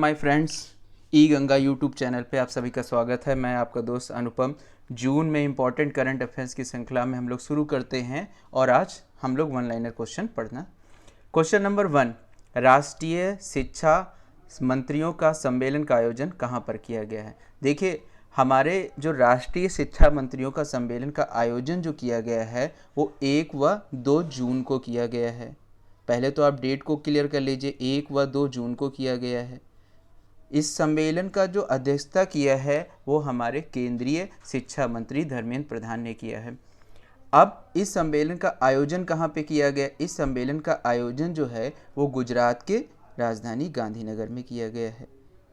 My friends, E Ganga YouTube channel पे आप सभी का स्वागत है। मैं आपका दोस्त अनुपम। जून में इम्पॉर्टेंट करंट अफेयर्स की श्रृंखला में हम लोग शुरू करते हैं और आज हम लोग वन लाइनर क्वेश्चन पढ़ना। क्वेश्चन नंबर 1, राष्ट्रीय शिक्षा मंत्रियों का सम्मेलन का आयोजन कहाँ पर किया गया है। देखिए, हमारे जो राष्ट्रीय शिक्षा मंत्रियों का सम्मेलन का आयोजन जो किया गया है वो 1 व 2 जून को किया गया है। पहले तो आप डेट को क्लियर कर लीजिए, 1 व 2 जून को किया गया है। इस सम्मेलन का जो अध्यक्षता किया है वो हमारे केंद्रीय शिक्षा मंत्री धर्मेंद्र प्रधान ने किया है। अब इस सम्मेलन का आयोजन कहाँ पे किया गया? इस सम्मेलन का आयोजन जो है वो गुजरात के राजधानी गांधीनगर में किया गया है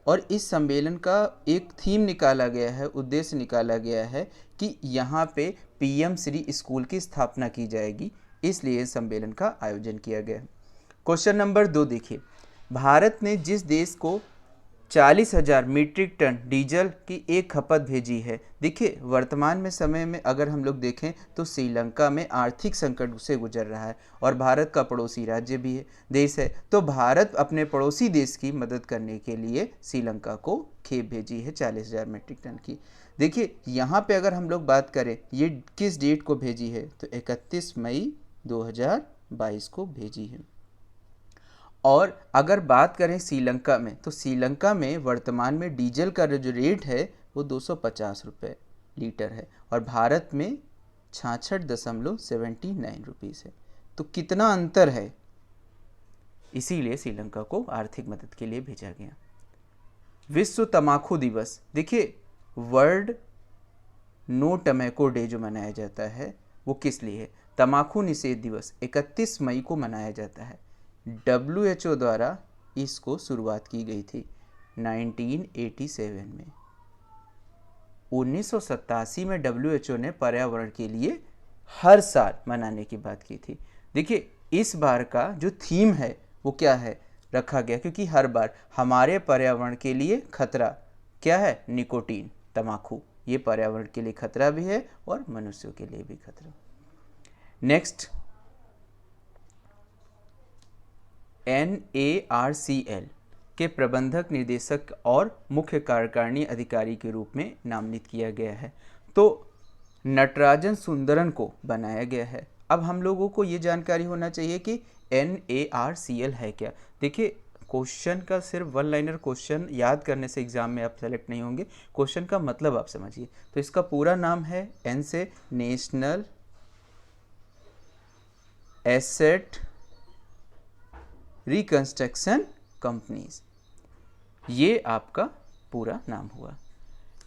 और इस सम्मेलन का एक थीम निकाला गया है, उद्देश्य निकाला गया है कि यहाँ पे पीएम श्री स्कूल की स्थापना की जाएगी, इसलिए इस सम्मेलन का आयोजन किया गया है। क्वेश्चन नंबर 2 देखिए, भारत ने जिस देश को 40,000 मीट्रिक टन डीजल की एक खपत भेजी है। देखिए, वर्तमान में समय में अगर हम लोग देखें तो श्रीलंका में आर्थिक संकट से गुजर रहा है और भारत का पड़ोसी राज्य भी है, देश है, तो भारत अपने पड़ोसी देश की मदद करने के लिए श्रीलंका को खेप भेजी है 40,000 मीट्रिक टन की। देखिए, यहाँ पे अगर हम लोग बात करें ये किस डेट को भेजी है तो 31 मई 2022 को भेजी है। और अगर बात करें श्रीलंका में तो श्रीलंका में वर्तमान में डीजल का जो रेट है वो 250 रुपये लीटर है और भारत में 66.79 रुपीज़ है। तो कितना अंतर है, इसीलिए श्रीलंका को आर्थिक मदद के लिए भेजा गया। विश्व तम्बाकू दिवस, देखिए वर्ल्ड नो टमैको डे जो मनाया जाता है वो किस लिए है? तम्बाकू निषेध दिवस 31 मई को मनाया जाता है। WHO द्वारा इसको शुरुआत की गई थी 1987 में। 1987 में WHO ने पर्यावरण के लिए हर साल मनाने की बात की थी। देखिए, इस बार का जो थीम है वो क्या है रखा गया, क्योंकि हर बार हमारे पर्यावरण के लिए खतरा क्या है? निकोटीन, तम्बाकू। ये पर्यावरण के लिए खतरा भी है और मनुष्यों के लिए भी खतरा। नेक्स्ट, NARCL के प्रबंधक निदेशक और मुख्य कार्यकारिणी अधिकारी के रूप में नामित किया गया है। तो नटराजन सुंदरन को बनाया गया है। अब हम लोगों को ये जानकारी होना चाहिए कि NARCL है क्या। देखिए, क्वेश्चन का सिर्फ वन लाइनर क्वेश्चन याद करने से एग्जाम में आप सेलेक्ट नहीं होंगे, क्वेश्चन का मतलब आप समझिए। तो इसका पूरा नाम है N से नेशनल एसेट रिकंस्ट्रक्शन कंपनीज, ये आपका पूरा नाम हुआ।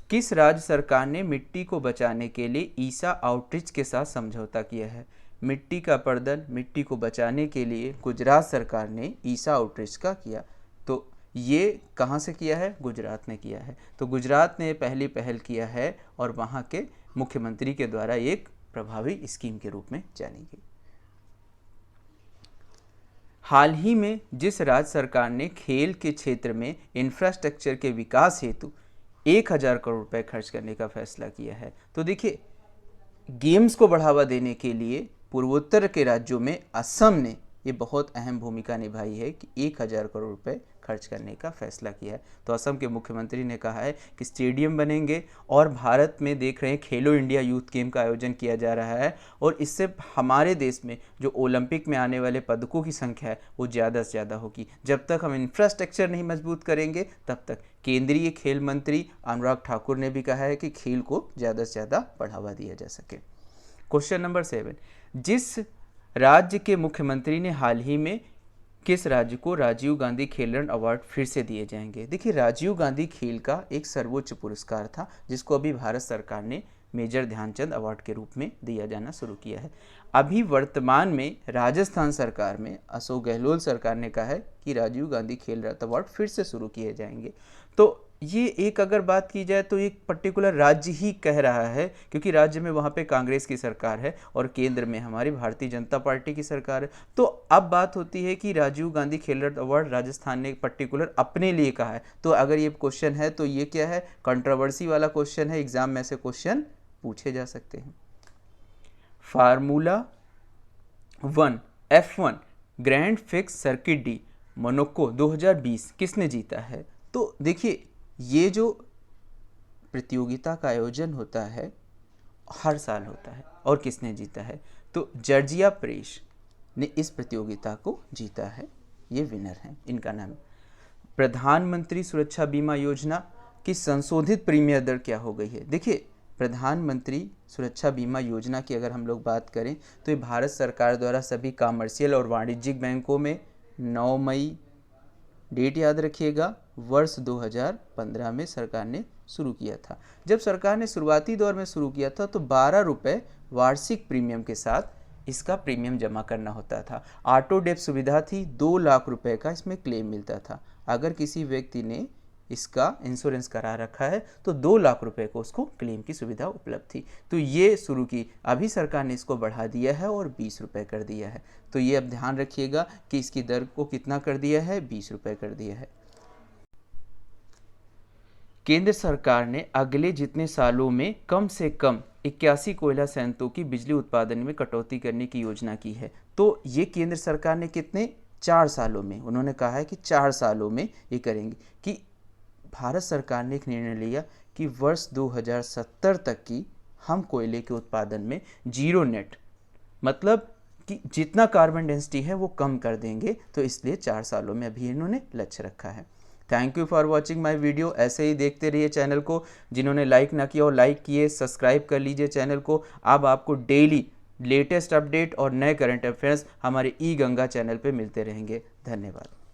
किस राज्य सरकार ने मिट्टी को बचाने के लिए ईसा आउटरीच के साथ समझौता किया है? मिट्टी का प्रबंधन, मिट्टी को बचाने के लिए गुजरात सरकार ने ईसा आउटरीच का किया। तो ये कहाँ से किया है? गुजरात ने किया है। तो गुजरात ने पहली पहल किया है और वहाँ के मुख्यमंत्री के द्वारा एक प्रभावी स्कीम के रूप में जानी गई। हाल ही में जिस राज्य सरकार ने खेल के क्षेत्र में इंफ्रास्ट्रक्चर के विकास हेतु 1,000 करोड़ रुपए खर्च करने का फैसला किया है? तो देखिए, गेम्स को बढ़ावा देने के लिए पूर्वोत्तर के राज्यों में असम ने ये बहुत अहम भूमिका निभाई है कि 1,000 करोड़ रुपए खर्च करने का फैसला किया है। तो असम के मुख्यमंत्री ने कहा है कि स्टेडियम बनेंगे और भारत में देख रहे हैं खेलो इंडिया यूथ गेम का आयोजन किया जा रहा है और इससे हमारे देश में जो ओलंपिक में आने वाले पदकों की संख्या है वो ज़्यादा से ज़्यादा होगी। जब तक हम इंफ्रास्ट्रक्चर नहीं मजबूत करेंगे तब तक। केंद्रीय खेल मंत्री अनुराग ठाकुर ने भी कहा है कि खेल को ज़्यादा से ज़्यादा बढ़ावा दिया जा सके। क्वेश्चन नंबर 7, जिस राज्य के मुख्यमंत्री ने हाल ही में किस राज्य को राजीव गांधी खेल रत्न अवार्ड फिर से दिए जाएंगे? देखिए, राजीव गांधी खेल का एक सर्वोच्च पुरस्कार था जिसको अभी भारत सरकार ने मेजर ध्यानचंद अवार्ड के रूप में दिया जाना शुरू किया है। अभी वर्तमान में राजस्थान सरकार में अशोक गहलोत सरकार ने कहा है कि राजीव गांधी खेल रत्न अवार्ड फिर से शुरू किए जाएंगे। तो ये एक अगर बात की जाए तो एक पर्टिकुलर राज्य ही कह रहा है, क्योंकि राज्य में वहाँ पे कांग्रेस की सरकार है और केंद्र में हमारी भारतीय जनता पार्टी की सरकार है। तो अब बात होती है कि राजीव गांधी खेल रत्न अवार्ड राजस्थान ने पर्टिकुलर अपने लिए कहा है। तो अगर ये क्वेश्चन है तो ये क्या है? कंट्रोवर्सी वाला क्वेश्चन है, एग्जाम में से क्वेश्चन पूछे जा सकते हैं। Formula 1 F1 grand fix circuit D Monaco 2020 किसने जीता है? तो देखिए, ये जो प्रतियोगिता का आयोजन होता है हर साल होता है, और किसने जीता है? तो जॉर्जिया प्रेस ने इस प्रतियोगिता को जीता है, ये विनर हैं, इनका नाम। प्रधानमंत्री सुरक्षा बीमा योजना की संशोधित प्रीमियर दर क्या हो गई है? देखिए, प्रधानमंत्री सुरक्षा बीमा योजना की अगर हम लोग बात करें तो ये भारत सरकार द्वारा सभी कॉमर्शियल और वाणिज्यिक बैंकों में 9 मई, डेट याद रखिएगा, वर्ष 2015 में सरकार ने शुरू किया था। जब सरकार ने शुरुआती दौर में शुरू किया था तो 12 रुपये वार्षिक प्रीमियम के साथ इसका प्रीमियम जमा करना होता था। ऑटो डेप सुविधा थी, 2 लाख रुपए का इसमें क्लेम मिलता था। अगर किसी व्यक्ति ने इसका इंश्योरेंस करा रखा है तो 2 लाख रुपए को उसको क्लेम की सुविधा उपलब्ध थी। तो ये शुरू की, अभी सरकार ने इसको बढ़ा दिया है और 20 रुपये कर दिया है। तो ये अब ध्यान रखिएगा कि इसकी दर को कितना कर दिया है, 20 रुपये कर दिया है। केंद्र सरकार ने अगले जितने सालों में कम से कम 81 कोयला संयंत्रों की बिजली उत्पादन में कटौती करने की योजना की है। तो ये केंद्र सरकार ने कितने, 4 सालों में, उन्होंने कहा है कि 4 सालों में ये करेंगे। कि भारत सरकार ने एक निर्णय लिया कि वर्ष 2070 तक की हम कोयले के उत्पादन में जीरो नेट, मतलब कि जितना कार्बन डेंसिटी है वो कम कर देंगे। तो इसलिए 4 सालों में अभी इन्होंने लक्ष्य रखा है। Thank you for watching my video. ऐसे ही देखते रहिए चैनल को। जिन्होंने लाइक ना किया और लाइक किए, सब्सक्राइब कर लीजिए चैनल को। अब आपको डेली लेटेस्ट अपडेट और नए करंट अफेयर्स हमारे ई गंगा चैनल पे मिलते रहेंगे। धन्यवाद।